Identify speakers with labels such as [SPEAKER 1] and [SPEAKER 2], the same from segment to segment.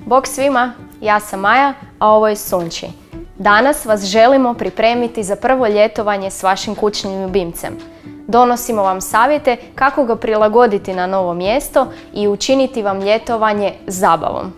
[SPEAKER 1] Bog svima, ja sam Maja, a ovo je Sunči. Danas vas želimo pripremiti za prvo ljetovanje s vašim kućnim ljubimcem. Donosimo vam savjete kako ga prilagoditi na novo mjesto i učiniti vam ljetovanje zabavom.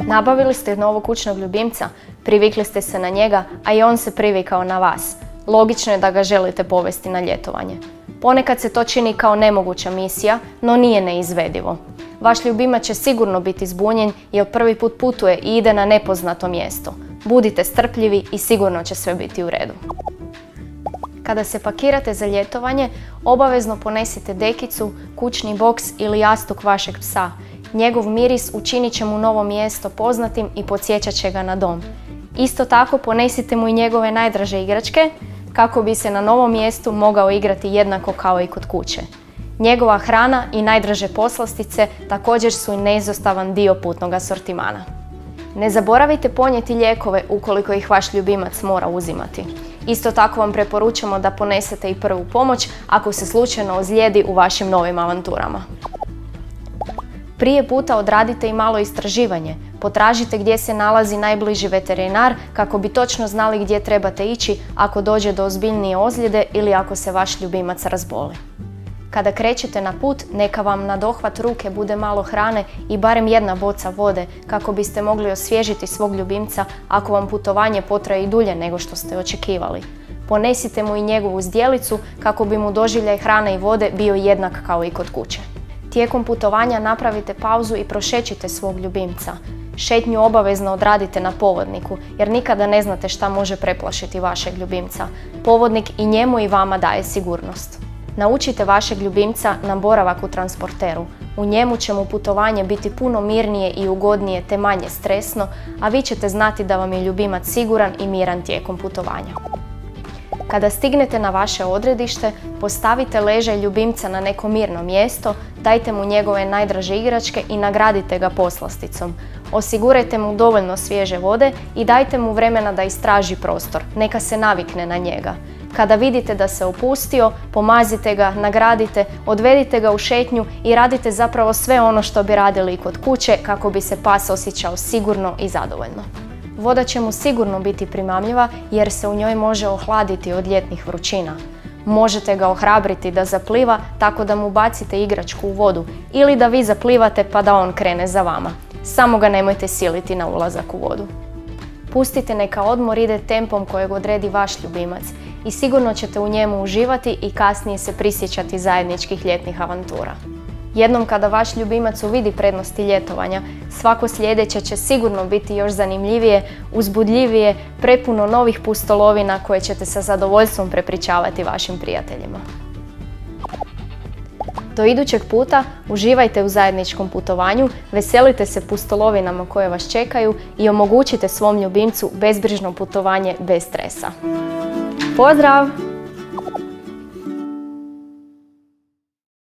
[SPEAKER 1] Nabavili ste novog kućnog ljubimca, privikli ste se na njega, a i on se privikao na vas. Logično je da ga želite povesti na ljetovanje. Ponekad se to čini kao nemoguća misija, no nije neizvedivo. Vaš ljubimac će sigurno biti zbunjen jer prvi put putuje i ide na nepoznato mjesto. Budite strpljivi i sigurno će sve biti u redu. Kada se pakirate za ljetovanje, obavezno ponesite dekicu, kućni boks ili jastuk vašeg psa. Njegov miris učinit će mu novo mjesto poznatim i podsjećat će ga na dom. Isto tako ponesite mu i njegove najdraže igračke kako bi se na novom mjestu mogao igrati jednako kao i kod kuće. Njegova hrana i najdraže poslastice također su i neizostavan dio putnog asortimana. Ne zaboravite ponijeti lijekove ukoliko ih vaš ljubimac mora uzimati. Isto tako vam preporučamo da ponesete i prvu pomoć ako se slučajno ozlijedi u vašim novim avanturama. Prije puta odradite i malo istraživanje. Potražite gdje se nalazi najbliži veterinar kako bi točno znali gdje trebate ići ako dođe do ozbiljnije ozljede ili ako se vaš ljubimac razboli. Kada krećete na put, neka vam na dohvat ruke bude malo hrane i barem jedna boca vode kako biste mogli osvježiti svog ljubimca ako vam putovanje potraje i dulje nego što ste očekivali. Ponesite mu i njegovu zdjelicu kako bi mu doživljaj hrane i vode bio jednak kao i kod kuće. Tijekom putovanja napravite pauzu i prošećite svog ljubimca. Šetnju obavezno odradite na povodniku jer nikada ne znate šta može preplašiti vašeg ljubimca. Povodnik i njemu i vama daje sigurnost. Naučite vašeg ljubimca na boravak u transporteru. U njemu će mu putovanje biti puno mirnije i ugodnije te manje stresno, a vi ćete znati da vam je ljubimac siguran i miran tijekom putovanja. Kada stignete na vaše odredište, postavite ležaj ljubimca na neko mirno mjesto, dajte mu njegove najdraže igračke i nagradite ga poslasticom. Osigurajte mu dovoljno svježe vode i dajte mu vremena da istraži prostor, neka se navikne na njega. Kada vidite da se opustio, pomazite ga, nagradite, odvedite ga u šetnju i radite zapravo sve ono što bi radili i kod kuće kako bi se pas osjećao sigurno i zadovoljno. Voda će mu sigurno biti primamljiva jer se u njoj može ohladiti od ljetnih vrućina. Možete ga ohrabriti da zapliva tako da mu bacite igračku u vodu ili da vi zaplivate pa da on krene za vama. Samo ga nemojte siliti na ulazak u vodu. Pustite neka odmor ide tempom kojeg odredi vaš ljubimac i sigurno ćete u njemu uživati i kasnije se prisjećati zajedničkih ljetnih avantura. Jednom kada vaš ljubimac uvidi prednosti ljetovanja, svako sljedeće će sigurno biti još zanimljivije, uzbudljivije, prepuno novih pustolovina koje ćete sa zadovoljstvom prepričavati vašim prijateljima. Do idućeg puta uživajte u zajedničkom putovanju, veselite se pustolovinama koje vas čekaju i omogućite svom ljubimcu bezbrižno putovanje bez stresa. Pozdrav!